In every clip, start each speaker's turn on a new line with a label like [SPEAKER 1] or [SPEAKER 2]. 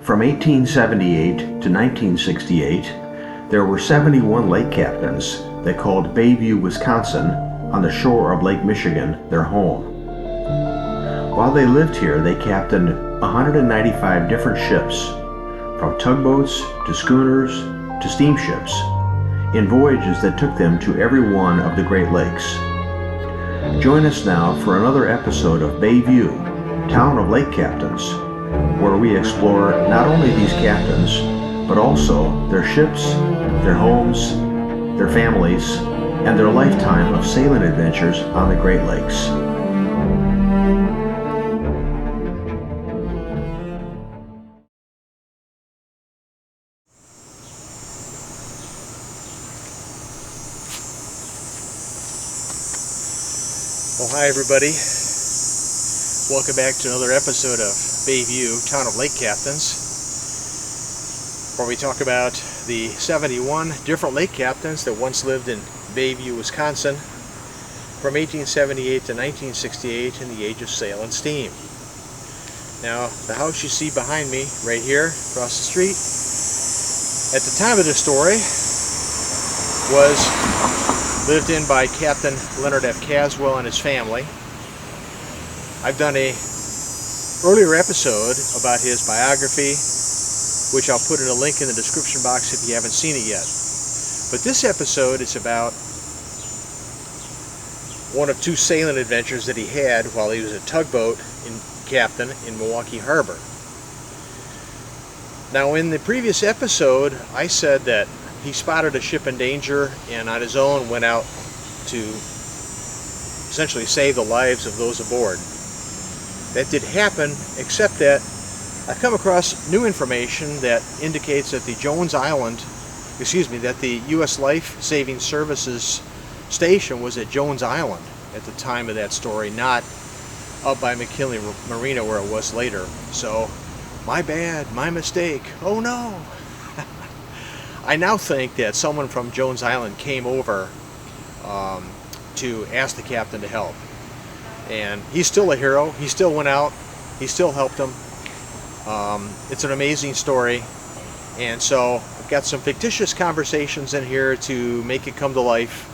[SPEAKER 1] From 1878 to 1968, there were 71 lake captains that called Bayview, Wisconsin, on the shore of Lake Michigan, their home. While they lived here, they captained 195 different ships, from tugboats to schooners to steamships, in voyages that took them to every one of the Great Lakes. Join us now for another episode of Bayview, Town of Lake Captains, where we explore not only these captains, but also their ships, their homes, their families, and their lifetime of sailing adventures on the Great Lakes.
[SPEAKER 2] Well, hi everybody. Welcome back to another episode of Bayview, Town of Lake Captains, where we talk about the 71 different lake captains that once lived in Bayview, Wisconsin from 1878 to 1968 in the age of sail and steam. Now, the house you see behind me right here across the street, at the time of the story, was lived in by Captain Leonard F. Caswell and his family. I've done a earlier episode about his biography, which I'll put in a link in the description box if you haven't seen it yet. But this episode is about one of two sailing adventures that he had while he was a tugboat captain in Milwaukee Harbor. Now, in the previous episode, I said that he spotted a ship in danger and on his own went out to essentially save the lives of those aboard. That did happen, except that I've come across new information that indicates that the the U.S. Life Saving Services station was at Jones Island at the time of that story, not up by McKinley Marina where it was later. So, my bad, my mistake. Oh no! I now think that someone from Jones Island came over to ask the captain to help. And he's still a hero. He still went out. He still helped him. It's an amazing story. And so I've got some fictitious conversations in here to make it come to life.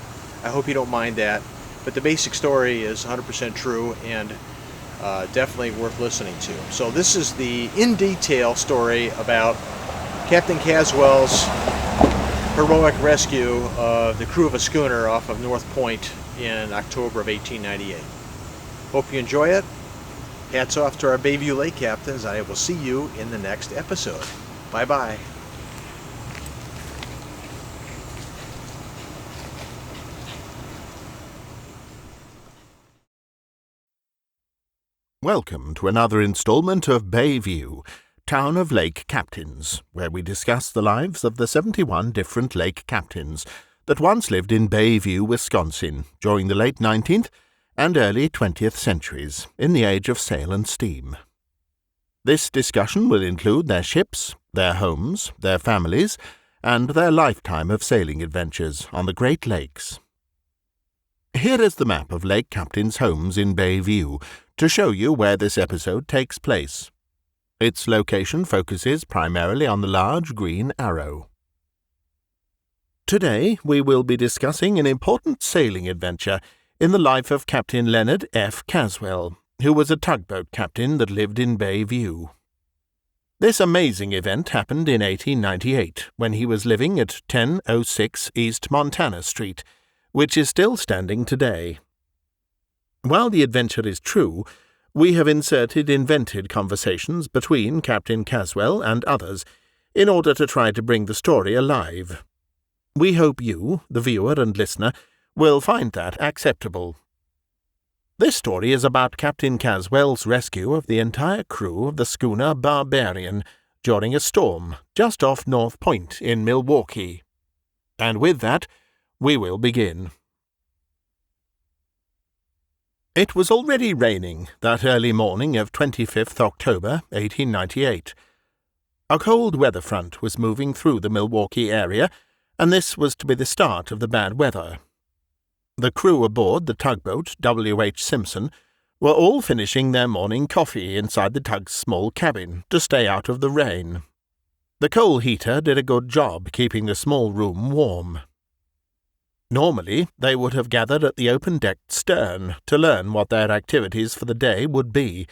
[SPEAKER 2] I hope you don't mind that. But the basic story is 100% true and definitely worth listening to. So this is the in-detail story about Captain Caswell's heroic rescue of the crew of a schooner off of North Point in October of 1898. Hope you enjoy it. Hats off to our Bayview Lake Captains. I will see you in the next episode. Bye-bye.
[SPEAKER 3] Welcome to another installment of Bayview, Town of Lake Captains, where we discuss the lives of the 71 different lake captains that once lived in Bayview, Wisconsin, during the late 19th and early 20th centuries, in the age of sail and steam. This discussion will include their ships, their homes, their families, and their lifetime of sailing adventures on the Great Lakes. Here is the map of lake captains' homes in Bayview to show you where this episode takes place. Its location focuses primarily on the large green arrow. Today we will be discussing an important sailing adventure in the life of Captain Leonard F. Caswell, who was a tugboat captain that lived in Bayview. This amazing event happened in 1898, when he was living at 1006 East Montana Street, which is still standing today. While the adventure is true, we have inserted invented conversations between Captain Caswell and others in order to try to bring the story alive. We hope you, the viewer and listener, will find that acceptable. This story is about Captain Caswell's rescue of the entire crew of the schooner Barbarian during a storm just off North Point in Milwaukee. And with that, we will begin. It was already raining that early morning of 25th October, 1898. A cold weather front was moving through the Milwaukee area, and this was to be the start of the bad weather. The crew aboard the tugboat W.H. Simpson were all finishing their morning coffee inside the tug's small cabin to stay out of the rain. The coal heater did a good job keeping the small room warm. Normally, they would have gathered at the open-decked stern to learn what their activities for the day would be,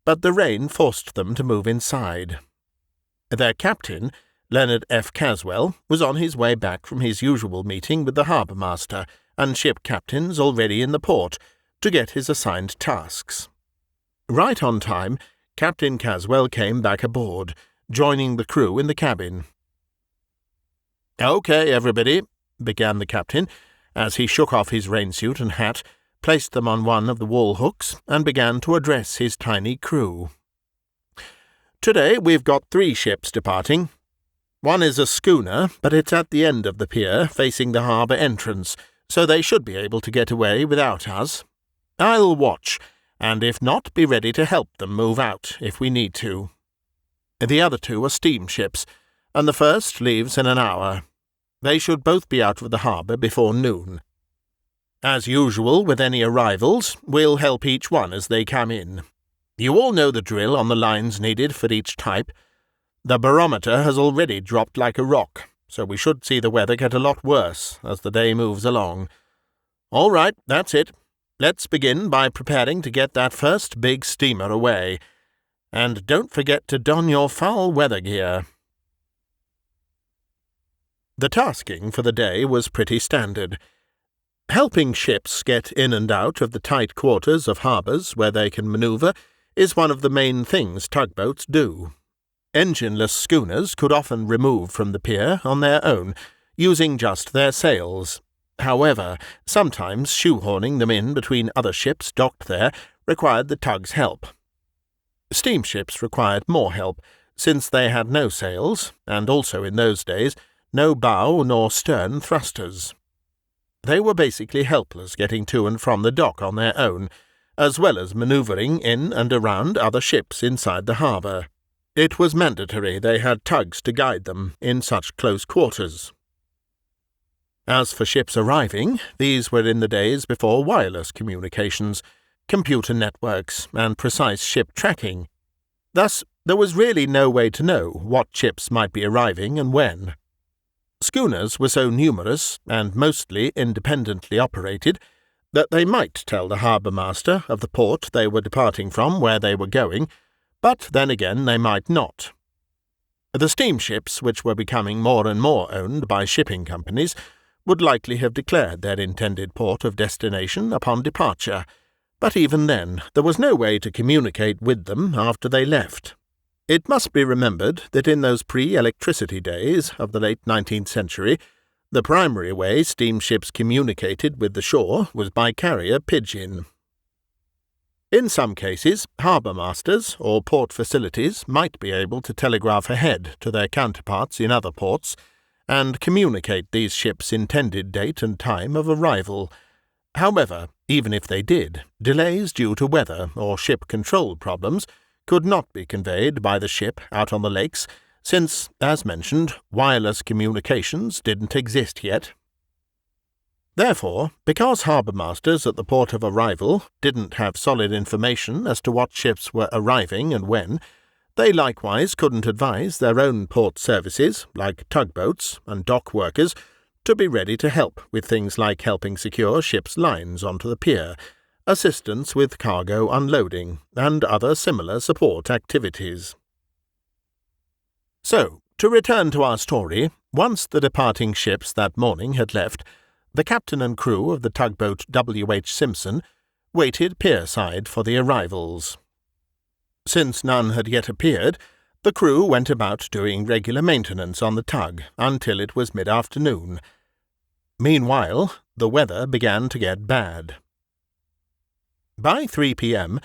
[SPEAKER 3] but the rain forced them to move inside. Their captain, Leonard F. Caswell, was on his way back from his usual meeting with the harbour master and ship captains already in the port to get his assigned tasks. Right on time, Captain Caswell came back aboard, joining the crew in the cabin. "Okay, everybody," began the captain, as he shook off his rainsuit and hat, placed them on one of the wall hooks, and began to address his tiny crew. "Today we've got 3 ships departing. One is a schooner, but it's at the end of the pier, facing the harbour entrance, so they should be able to get away without us. I'll watch, and if not, be ready to help them move out if we need to. The other 2 are steamships, and the first leaves in an hour. They should both be out of the harbour before noon. As usual with any arrivals, we'll help each one as they come in. You all know the drill on the lines needed for each type. The barometer has already dropped like a rock, so we should see the weather get a lot worse as the day moves along. All right, that's it. Let's begin by preparing to get that first big steamer away. And don't forget to don your foul weather gear." The tasking for the day was pretty standard. Helping ships get in and out of the tight quarters of harbours where they can manoeuvre is one of the main things tugboats do. Engineless schooners could often remove from the pier on their own, using just their sails. However, sometimes shoehorning them in between other ships docked there required the tug's help. Steamships required more help, since they had no sails, and also in those days no bow nor stern thrusters. They were basically helpless getting to and from the dock on their own, as well as manoeuvring in and around other ships inside the harbour. It was mandatory they had tugs to guide them in such close quarters. As for ships arriving, these were in the days before wireless communications, computer networks, and precise ship tracking. Thus, there was really no way to know what ships might be arriving and when. Schooners were so numerous, and mostly independently operated, that they might tell the harbour master of the port they were departing from where they were going, but then again they might not. The steamships, which were becoming more and more owned by shipping companies, would likely have declared their intended port of destination upon departure, but even then there was no way to communicate with them after they left. It must be remembered that in those pre-electricity days of the late 19th century, the primary way steamships communicated with the shore was by carrier pigeon. In some cases, harbour masters or port facilities might be able to telegraph ahead to their counterparts in other ports and communicate these ships' intended date and time of arrival. However, even if they did, delays due to weather or ship control problems could not be conveyed by the ship out on the lakes, since, as mentioned, wireless communications didn't exist yet. Therefore, because harbour masters at the port of arrival didn't have solid information as to what ships were arriving and when, they likewise couldn't advise their own port services, like tugboats and dock workers, to be ready to help with things like helping secure ships' lines onto the pier, assistance with cargo unloading, and other similar support activities. So, to return to our story, once the departing ships that morning had left, the captain and crew of the tugboat W.H. Simpson waited pierside for the arrivals. Since none had yet appeared, the crew went about doing regular maintenance on the tug until it was mid-afternoon. Meanwhile, the weather began to get bad. By 3 p.m.,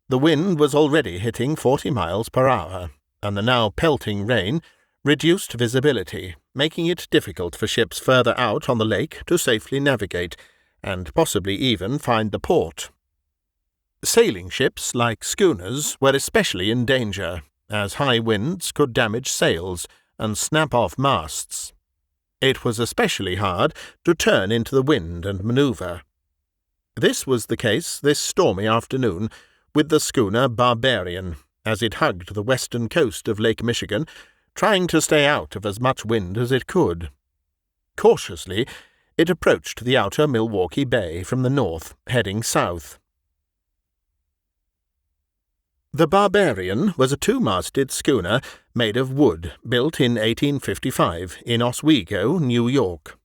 [SPEAKER 3] the wind was already hitting 40 miles per hour, and the now pelting rain reduced visibility, making it difficult for ships further out on the lake to safely navigate, and possibly even find the port. Sailing ships, like schooners, were especially in danger, as high winds could damage sails and snap off masts. It was especially hard to turn into the wind and manoeuvre. This was the case this stormy afternoon, with the schooner Barbarian as it hugged the western coast of Lake Michigan, trying to stay out of as much wind as it could. Cautiously, it approached the outer Milwaukee Bay from the north, heading south. The Barbarian was a two-masted schooner made of wood, built in 1855 in Oswego, New York.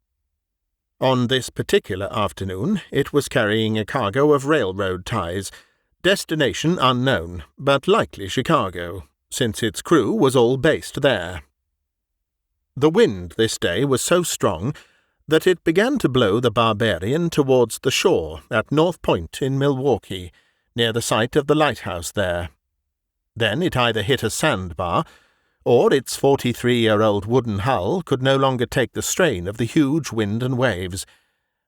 [SPEAKER 3] On this particular afternoon, it was carrying a cargo of railroad ties, destination unknown, but likely Chicago, since its crew was all based there. The wind this day was so strong that it began to blow the Barbarian towards the shore at North Point in Milwaukee, near the site of the lighthouse there. Then it either hit a sandbar, or its 43-year-old wooden hull could no longer take the strain of the huge wind and waves,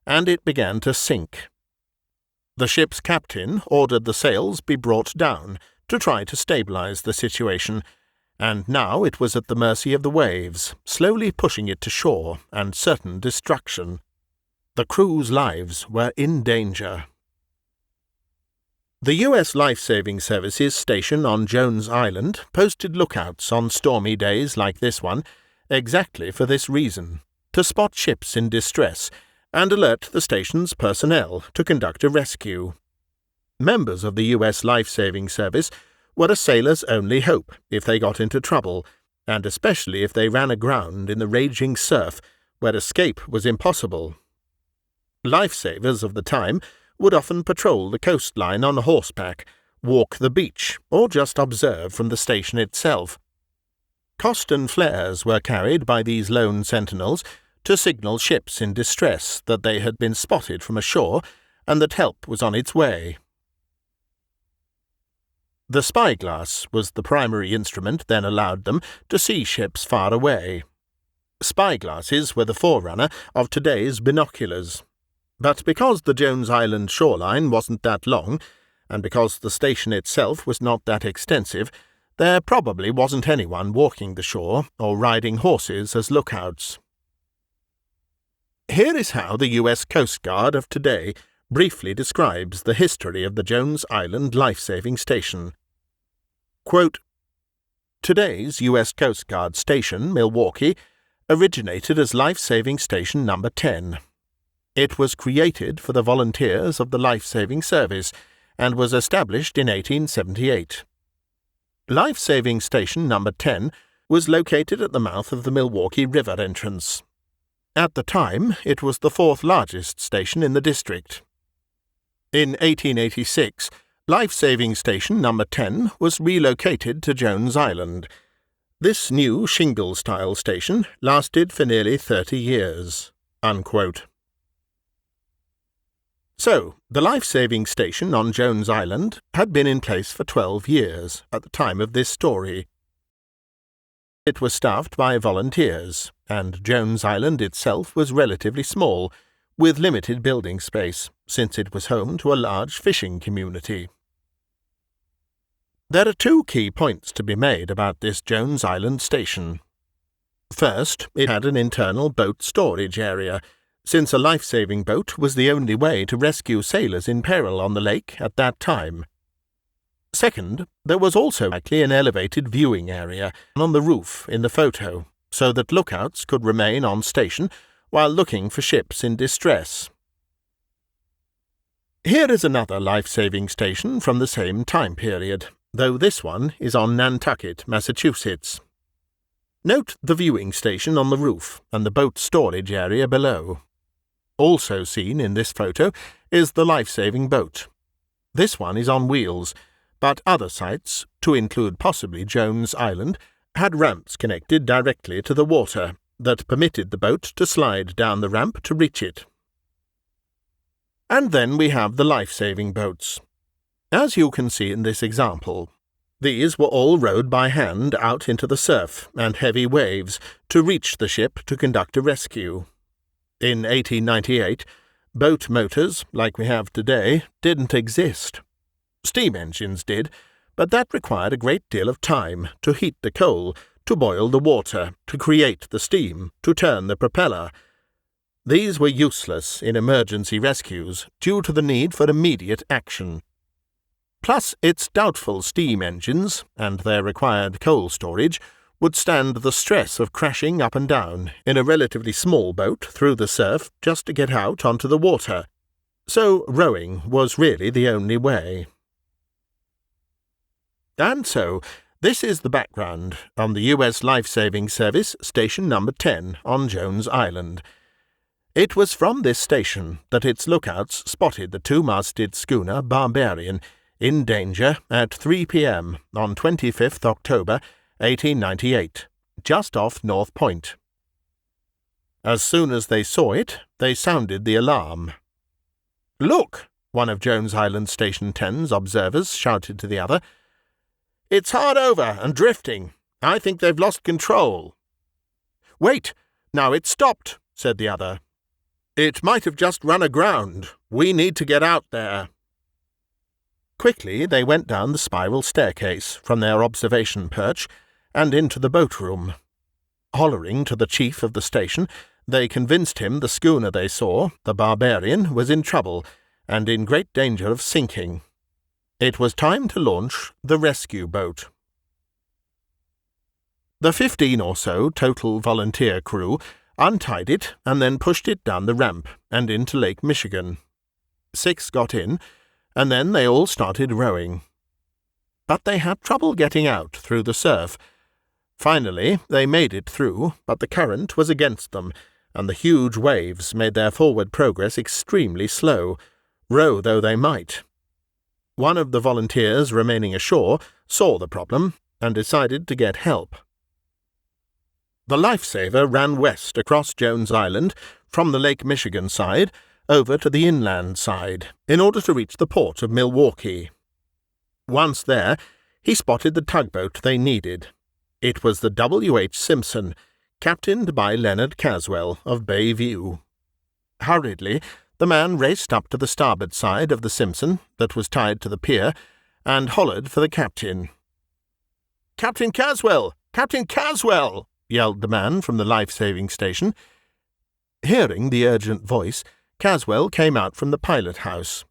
[SPEAKER 3] and it began to sink. The ship's captain ordered the sails be brought down to try to stabilize the situation, and now it was at the mercy of the waves, slowly pushing it to shore and certain destruction. The crew's lives were in danger. The U.S. Life-Saving Service's station on Jones Island posted lookouts on stormy days like this one, exactly for this reason, to spot ships in distress and alert the station's personnel to conduct a rescue. Members of the U.S. Life-Saving Service were a sailor's only hope if they got into trouble, and especially if they ran aground in the raging surf, where escape was impossible. Lifesavers of the time would often patrol the coastline on horseback, walk the beach, or just observe from the station itself. Coston flares were carried by these lone sentinels to signal ships in distress that they had been spotted from ashore and that help was on its way. The spyglass was the primary instrument then allowed them to see ships far away. Spyglasses were the forerunner of today's binoculars. But because the Jones Island shoreline wasn't that long, and because the station itself was not that extensive, there probably wasn't anyone walking the shore or riding horses as lookouts. Here is how the U.S. Coast Guard of today briefly describes the history of the Jones Island life-saving station. Quote, "Today's U.S. Coast Guard station, Milwaukee, originated as Life-Saving Station No. 10. It was created for the volunteers of the Life-Saving Service and was established in 1878. Life-Saving Station No. 10 was located at the mouth of the Milwaukee River entrance. At the time, it was the fourth largest station in the district. In 1886, Life-Saving Station No. 10 was relocated to Jones Island. This new shingle-style station lasted for nearly 30 years." Unquote. So, the life-saving station on Jones Island had been in place for 12 years at the time of this story. It was staffed by volunteers, and Jones Island itself was relatively small, with limited building space, since it was home to a large fishing community. There are two key points to be made about this Jones Island station. First, it had an internal boat storage area, since a life-saving boat was the only way to rescue sailors in peril on the lake at that time. Second, there was also likely an elevated viewing area on the roof in the photo, so that lookouts could remain on station while looking for ships in distress. Here is another life-saving station from the same time period, though this one is on Nantucket, Massachusetts. Note the viewing station on the roof and the boat storage area below. Also seen in this photo is the life-saving boat. This one is on wheels, but other sites, to include possibly Jones Island, had ramps connected directly to the water that permitted the boat to slide down the ramp to reach it. And then we have the life-saving boats. As you can see in this example, these were all rowed by hand out into the surf and heavy waves to reach the ship to conduct a rescue. In 1898, boat motors, like we have today, didn't exist. Steam engines did, but that required a great deal of time to heat the coal, to boil the water, to create the steam, to turn the propeller. These were useless in emergency rescues due to the need for immediate action. Plus, its doubtful steam engines and their required coal storage would stand the stress of crashing up and down in a relatively small boat through the surf just to get out onto the water. So rowing was really the only way. And so, this is the background on the U.S. Life-Saving Service Station No. 10 on Jones Island. It was from this station that its lookouts spotted the two-masted schooner Barbarian in danger at 3 p.m. on 25th October 1898, just off North Point. As soon as they saw it, they sounded the alarm. "Look!" one of Jones Island Station 10's observers shouted to the other. "It's hard over and drifting. I think they've lost control." "Wait! Now it's stopped," said the other. "It might have just run aground. We need to get out there." Quickly they went down the spiral staircase from their observation perch and into the boat room. Hollering to the chief of the station, they convinced him the schooner they saw, the Barbarian, was in trouble and in great danger of sinking. It was time to launch the rescue boat. The 15 or so total volunteer crew untied it and then pushed it down the ramp and into Lake Michigan. 6 got in, and then they all started rowing. But they had trouble getting out through the surf. Finally, they made it through, but the current was against them, and the huge waves made their forward progress extremely slow, row though they might. One of the volunteers remaining ashore saw the problem and decided to get help. The lifesaver ran west across Jones Island from the Lake Michigan side over to the inland side in order to reach the port of Milwaukee. Once there, he spotted the tugboat they needed. It was the W.H. Simpson, captained by Leonard Caswell of Bayview. Hurriedly, the man raced up to the starboard side of the Simpson that was tied to the pier and hollered for the captain. "Captain Caswell! Captain Caswell!" yelled the man from the life-saving station. Hearing the urgent voice, Caswell came out from the pilot-house.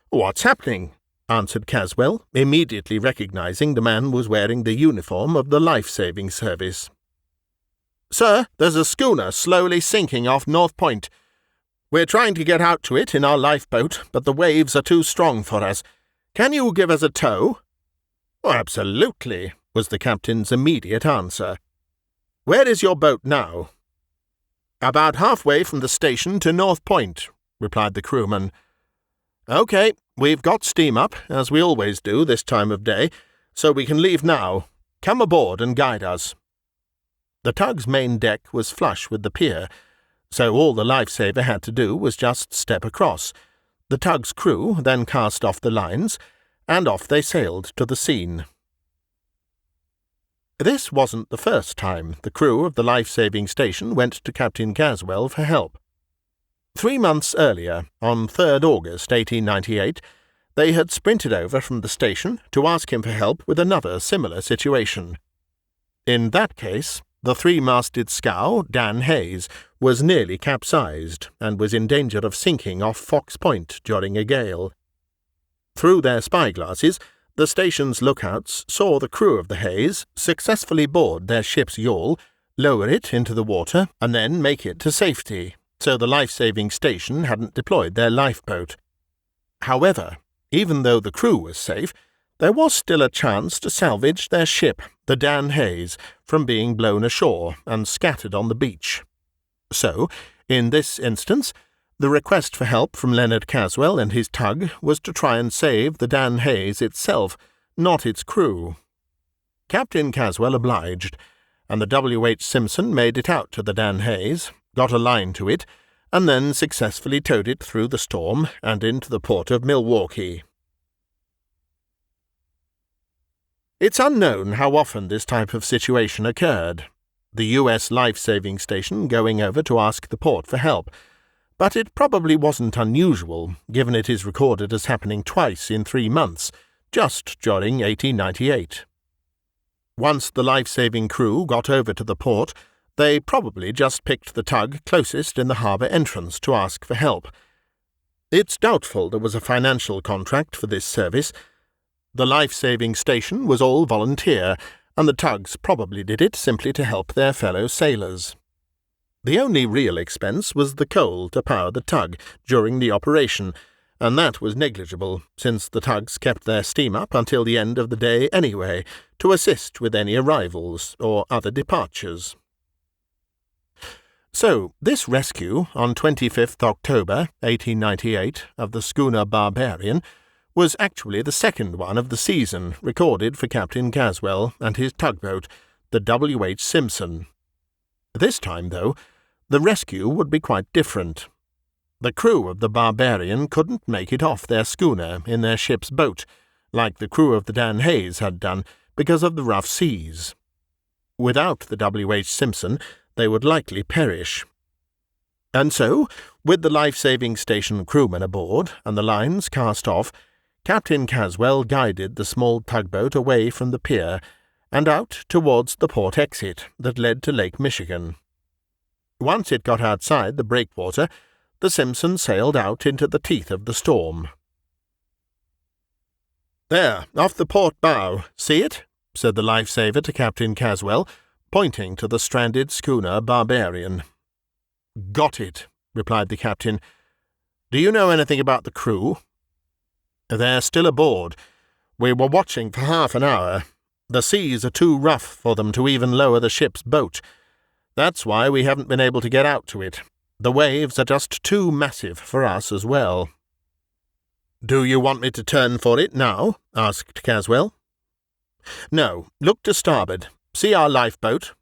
[SPEAKER 3] "What's happening?" answered Caswell, immediately recognizing the man was wearing the uniform of the life-saving service. "Sir, there's a schooner slowly sinking off North Point. We're trying to get out to it in our lifeboat, but the waves are too strong for us. Can you give us a tow?" "Oh, absolutely," was the captain's immediate answer. "Where is your boat now?" "About halfway from the station to North Point," replied the crewman. "OK, we've got steam up, as we always do this time of day, so we can leave now. Come aboard and guide us." The tug's main deck was flush with the pier, so all the lifesaver had to do was just step across. The tug's crew then cast off the lines, and off they sailed to the scene. This wasn't the first time the crew of the life-saving station went to Captain Caswell for help. 3 months earlier, on 3rd August 1898, they had sprinted over from the station to ask him for help with another similar situation. In that case, the 3-masted scow, Dan Hayes, was nearly capsized and was in danger of sinking off Fox Point during a gale. Through their spyglasses, the station's lookouts saw the crew of the Hayes successfully board their ship's yawl, lower it into the water, and then make it to safety, so the life-saving station hadn't deployed their lifeboat. However, even though the crew was safe, there was still a chance to salvage their ship, the Dan Hayes, from being blown ashore and scattered on the beach. So, in this instance, the request for help from Leonard Caswell and his tug was to try and save the Dan Hayes itself, not its crew. Captain Caswell obliged, and the W.H. Simpson made it out to the Dan Hayes, got a line to it, and then successfully towed it through the storm and into the port of Milwaukee. It's unknown how often this type of situation occurred, the U.S. life-saving station going over to ask the port for help, but it probably wasn't unusual, given it is recorded as happening twice in 3 months, just during 1898. Once the life-saving crew got over to the port, they probably just picked the tug closest in the harbour entrance to ask for help. It's doubtful there was a financial contract for this service, The life-saving station was all volunteer, and the tugs probably did it simply to help their fellow sailors. The only real expense was the coal to power the tug during the operation, and that was negligible, since the tugs kept their steam up until the end of the day anyway, to assist with any arrivals or other departures. So, this rescue on 25th October 1898 of the schooner Barbarian was actually the second one of the season recorded for Captain Caswell and his tugboat, the W.H. Simpson. This time, though, the rescue would be quite different. The crew of the Barbarian couldn't make it off their schooner in their ship's boat, like the crew of the Dan Hayes had done, because of the rough seas. Without the W.H. Simpson, they would likely perish. And so, with the life-saving station crewmen aboard and the lines cast off, Captain Caswell guided the small tugboat away from the pier and out towards the port exit that led to Lake Michigan. Once it got outside the breakwater, the Simpson sailed out into the teeth of the storm. "There, off the port bow, see it?" said the lifesaver to Captain Caswell, pointing to the stranded schooner Barbarian. "Got it," replied the captain. "Do you know anything about the crew?" "They're still aboard. We were watching for half an hour. The seas are too rough for them to even lower the ship's boat. That's why we haven't been able to get out to it. The waves are just too massive for us as well." "Do you want me to turn for it now?" asked Caswell. "No, look to starboard. See our lifeboat?"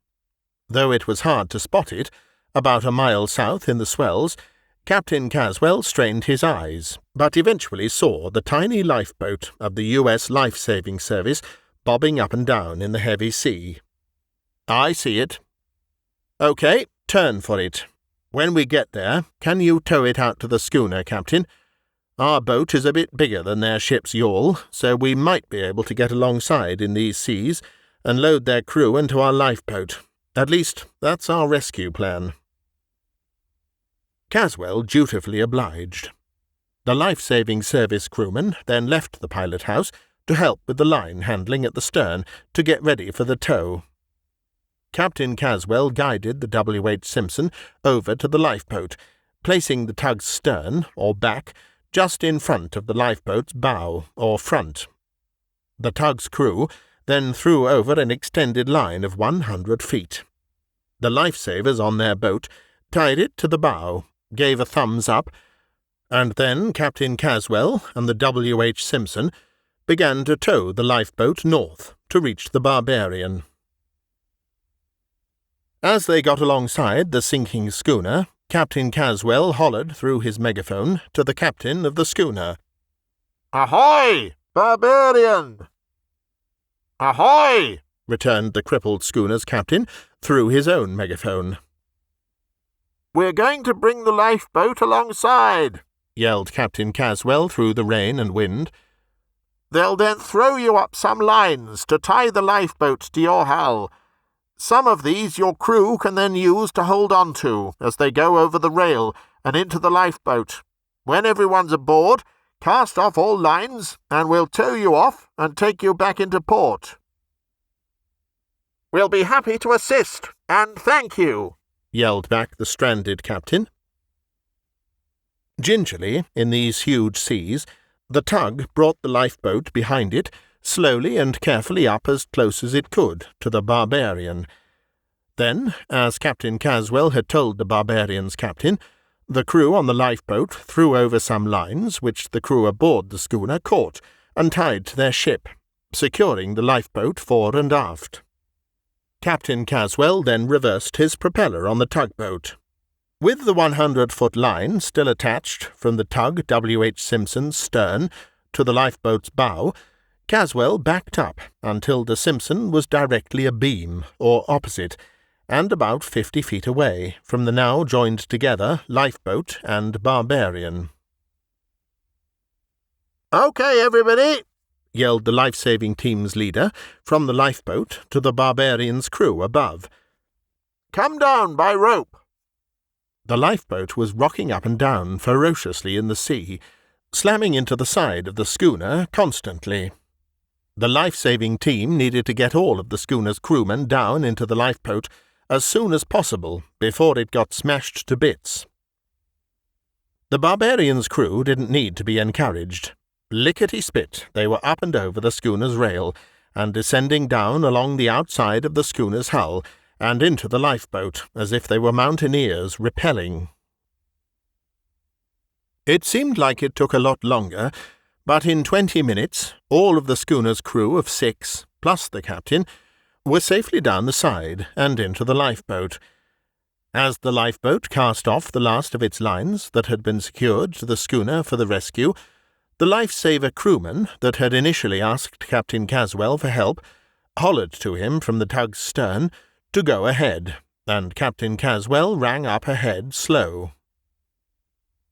[SPEAKER 3] Though it was hard to spot it, about a mile south in the swells, Captain Caswell strained his eyes, but eventually saw the tiny lifeboat of the U.S. Life-Saving Service bobbing up and down in the heavy sea. "I see it." "OK, turn for it. When we get there, can you tow it out to the schooner, Captain? Our boat is a bit bigger than their ship's yawl, so we might be able to get alongside in these seas and load their crew into our lifeboat. At least, that's our rescue plan." Caswell dutifully obliged. The life-saving service crewman then left the pilot-house to help with the line handling at the stern to get ready for the tow. Captain Caswell guided the W.H. Simpson over to the lifeboat, placing the tug's stern, or back, just in front of the lifeboat's bow, or front. The tug's crew then threw over an extended line of 100 feet. The lifesavers on their boat tied it to the bow, gave a thumbs up, and then Captain Caswell and the W.H. Simpson began to tow the lifeboat north to reach the Barbarian. As they got alongside the sinking schooner, Captain Caswell hollered through his megaphone to the captain of the schooner. "Ahoy, Barbarian!" "Ahoy!" returned the crippled schooner's captain through his own megaphone. "We're going to bring the lifeboat alongside," yelled Captain Caswell through the rain and wind. "They'll then throw you up some lines to tie the lifeboat to your hull. Some of these your crew can then use to hold on to as they go over the rail and into the lifeboat. When everyone's aboard, cast off all lines, and we'll tow you off and take you back into port." "We'll be happy to assist, and thank you," yelled back the stranded captain. Gingerly, in these huge seas, the tug brought the lifeboat behind it, slowly and carefully up as close as it could to the Barbarian. Then, as Captain Caswell had told the Barbarian's captain, the crew on the lifeboat threw over some lines which the crew aboard the schooner caught and tied to their ship, securing the lifeboat fore and aft. Captain Caswell then reversed his propeller on the tugboat. With the 100-foot line still attached from the tug W.H. Simpson's stern to the lifeboat's bow, Caswell backed up until the Simpson was directly abeam, or opposite, and about 50 feet away from the now joined-together lifeboat and Barbarian. "OK, everybody!" yelled the life-saving team's leader from the lifeboat to the Barbarian's crew above. "Come down by rope." The lifeboat was rocking up and down ferociously in the sea, slamming into the side of the schooner constantly. The life-saving team needed to get all of the schooner's crewmen down into the lifeboat as soon as possible before it got smashed to bits. The Barbarian's crew didn't need to be encouraged. Lickety-spit, they were up and over the schooner's rail and descending down along the outside of the schooner's hull and into the lifeboat as if they were mountaineers rappelling. It seemed like it took a lot longer, but in 20 minutes all of the schooner's crew of 6, plus the captain, were safely down the side and into the lifeboat. As the lifeboat cast off the last of its lines that had been secured to the schooner for the rescue, the lifesaver crewman that had initially asked Captain Caswell for help hollered to him from the tug's stern to go ahead, and Captain Caswell rang up ahead slow.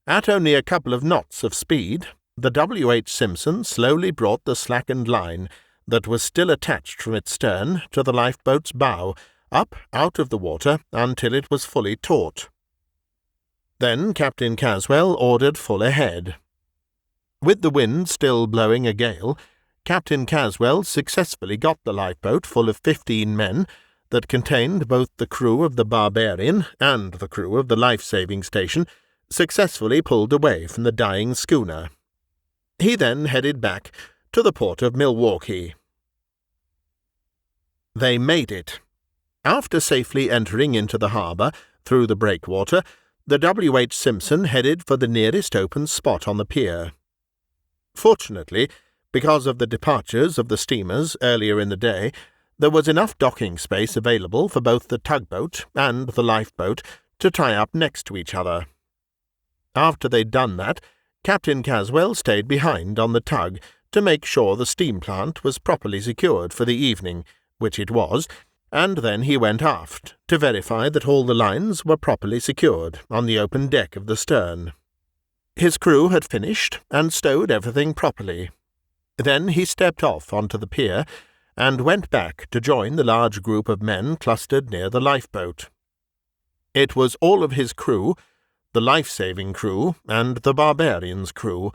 [SPEAKER 3] At only a couple of knots of speed, the W.H. Simpson slowly brought the slackened line that was still attached from its stern to the lifeboat's bow up out of the water until it was fully taut. Then Captain Caswell ordered full ahead. With the wind still blowing a gale, Captain Caswell successfully got the lifeboat full of 15 men that contained both the crew of the Barbarian and the crew of the life-saving station successfully pulled away from the dying schooner. He then headed back to the port of Milwaukee. They made it. After safely entering into the harbour through the breakwater, the W.H. Simpson headed for the nearest open spot on the pier. Fortunately, because of the departures of the steamers earlier in the day, there was enough docking space available for both the tugboat and the lifeboat to tie up next to each other. After they'd done that, Captain Caswell stayed behind on the tug to make sure the steam plant was properly secured for the evening, which it was, and then he went aft to verify that all the lines were properly secured on the open deck of the stern. His crew had finished and stowed everything properly. Then he stepped off onto the pier and went back to join the large group of men clustered near the lifeboat. It was all of his crew, the life-saving crew and the Barbarian's crew,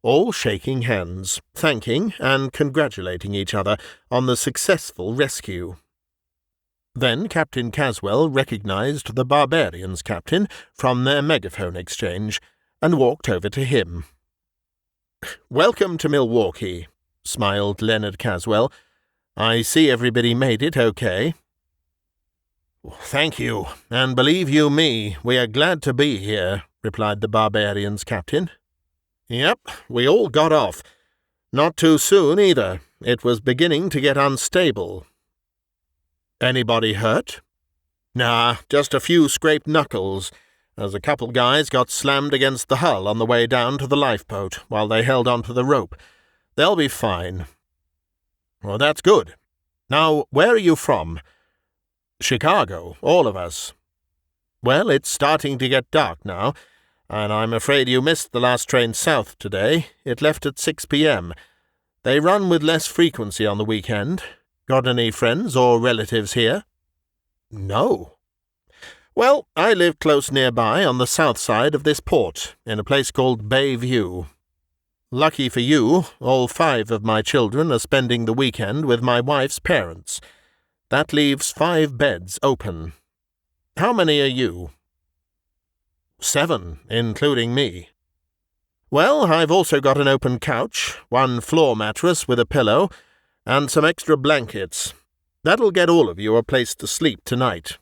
[SPEAKER 3] all shaking hands, thanking and congratulating each other on the successful rescue. Then Captain Caswell recognized the Barbarian's captain from their megaphone exchange and walked over to him. "Welcome to Milwaukee," smiled Leonard Caswell. "I see everybody made it okay." "Thank you, and believe you me, we are glad to be here," replied the Barbarian's captain. "Yep, we all got off. Not too soon, either. It was beginning to get unstable." "Anybody hurt?" "Nah, just a few scraped knuckles, as a couple guys got slammed against the hull on the way down to the lifeboat while they held onto the rope. They'll be fine." "Well, that's good. Now, where are you from?" "Chicago, all of us." "Well, it's starting to get dark now, and I'm afraid you missed the last train south today. It left at 6 p.m. They run with less frequency on the weekend. Got any friends or relatives here?" "No." "Well, I live close nearby on the south side of this port, in a place called Bayview. Lucky for you, all 5 of my children are spending the weekend with my wife's parents. That leaves 5 beds open. How many are you?" 7, including me." "Well, I've also got an open couch, 1 floor mattress with a pillow, and some extra blankets. That'll get all of you a place to sleep tonight.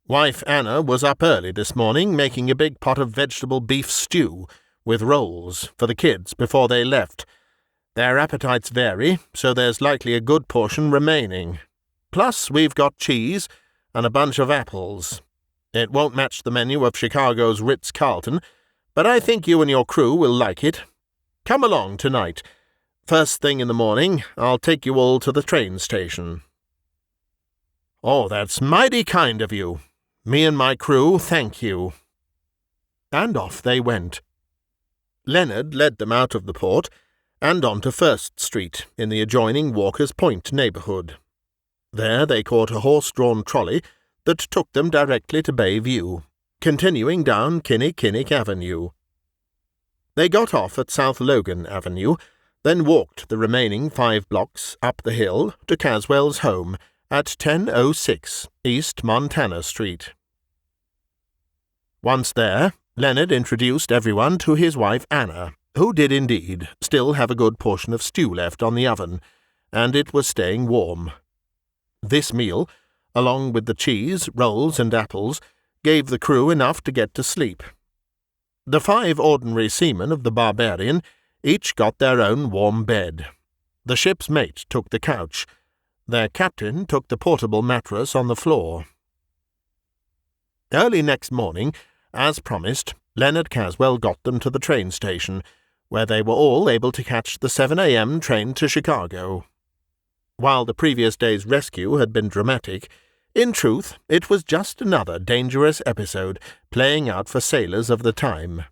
[SPEAKER 3] Wife Anna was up early this morning making a big pot of vegetable beef stew with rolls for the kids before they left. Their appetites vary, so there's likely a good portion remaining. Plus, we've got cheese and a bunch of apples. It won't match the menu of Chicago's Ritz-Carlton, but I think you and your crew will like it. Come along tonight. First thing in the morning, I'll take you all to the train station." "Oh, that's mighty kind of you. Me and my crew thank you." And off they went. Leonard led them out of the port and onto First Street in the adjoining Walker's Point neighbourhood. There they caught a horse-drawn trolley that took them directly to Bayview, continuing down Kinnikinnick Avenue. They got off at South Logan Avenue, then walked the remaining 5 blocks up the hill to Caswell's home at 1006 East Montana Street. Once there, Leonard introduced everyone to his wife Anna, who did indeed still have a good portion of stew left on the oven, and it was staying warm. This meal, along with the cheese, rolls, and apples, gave the crew enough to get to sleep. The 5 ordinary seamen of the Barbarian each got their own warm bed. The ship's mate took the couch. Their captain took the portable mattress on the floor. Early next morning, as promised, Leonard Caswell got them to the train station, where they were all able to catch the 7 a.m. train to Chicago. While the previous day's rescue had been dramatic, in truth it was just another dangerous episode playing out for sailors of the time.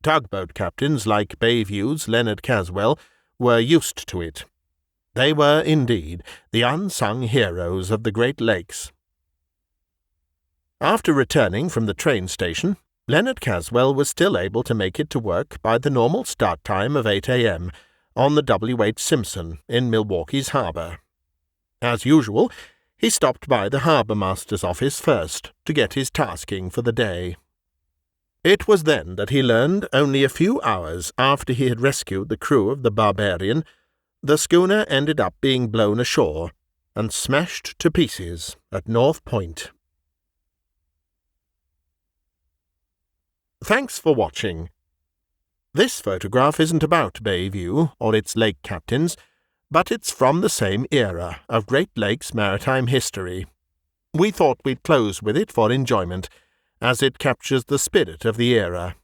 [SPEAKER 3] Tugboat captains like Bayview's Leonard Caswell were used to it. They were, indeed, the unsung heroes of the Great Lakes. After returning from the train station, Leonard Caswell was still able to make it to work by the normal start time of 8 a.m. on the W.H. Simpson in Milwaukee's harbour. As usual, he stopped by the harbour-master's office first to get his tasking for the day. It was then that he learned, only a few hours after he had rescued the crew of the Barbarian, the schooner ended up being blown ashore and smashed to pieces at North Point. Thanks for watching. This photograph isn't about Bayview or its lake captains, but it's from the same era of Great Lakes maritime history. We thought we'd close with it for enjoyment, as it captures the spirit of the era.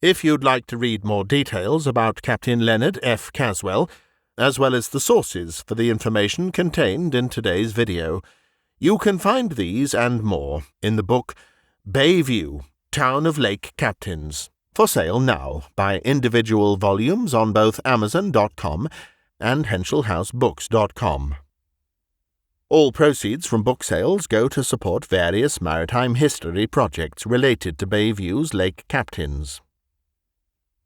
[SPEAKER 3] If you'd like to read more details about Captain Leonard F. Caswell, as well as the sources for the information contained in today's video, you can find these and more in the book Bayview, Town of Lake Captains, for sale now by individual volumes on both Amazon.com and HenschelHouseBooks.com. All proceeds from book sales go to support various maritime history projects related to Bayview's lake captains.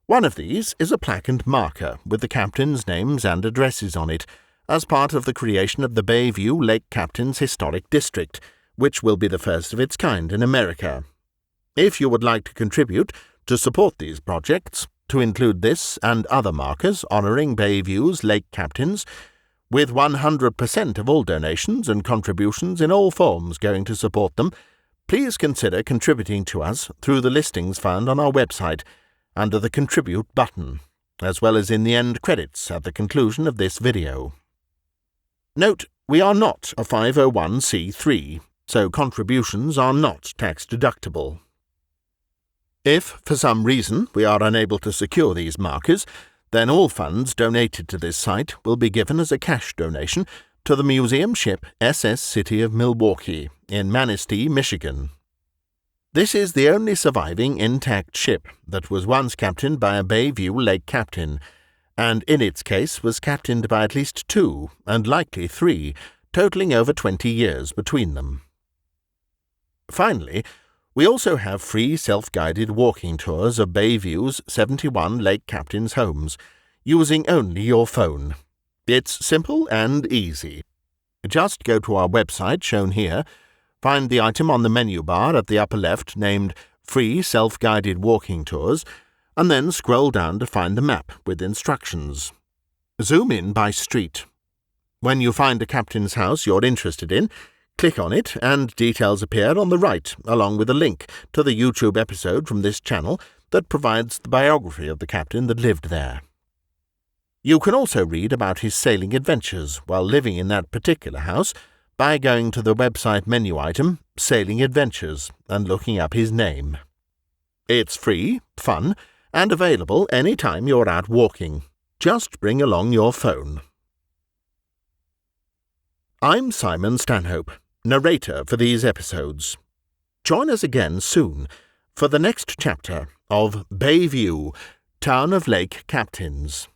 [SPEAKER 3] One of these is a plaque and marker with the captains' names and addresses on it, as part of the creation of the Bayview Lake Captains Historic District, which will be the first of its kind in America. If you would like to contribute to support these projects, to include this and other markers honouring Bayview's lake captains, with 100% of all donations and contributions in all forms going to support them, please consider contributing to us through the listings found on our website under the Contribute button, as well as in the end credits at the conclusion of this video. Note, we are not a 501c3, so contributions are not tax-deductible. If, for some reason, we are unable to secure these markers, then all funds donated to this site will be given as a cash donation to the museum ship SS City of Milwaukee in Manistee, Michigan. This is the only surviving intact ship that was once captained by a Bayview Lake captain, and in its case was captained by at least 2, and likely 3, totaling over 20 years between them. Finally, we also have free self-guided walking tours of Bayview's 71 lake captains' homes, using only your phone. It's simple and easy. Just go to our website shown here, find the item on the menu bar at the upper left named Free Self-Guided Walking Tours, and then scroll down to find the map with instructions. Zoom in by street. When you find a captain's house you're interested in, click on it and details appear on the right, along with a link to the YouTube episode from this channel that provides the biography of the captain that lived there. You can also read about his sailing adventures while living in that particular house by going to the website menu item, Sailing Adventures, and looking up his name. It's free, fun, and available any time you're out walking. Just bring along your phone. I'm Simon Stanhope, narrator for these episodes. Join us again soon for the next chapter of Bayview, Town of Lake Captains.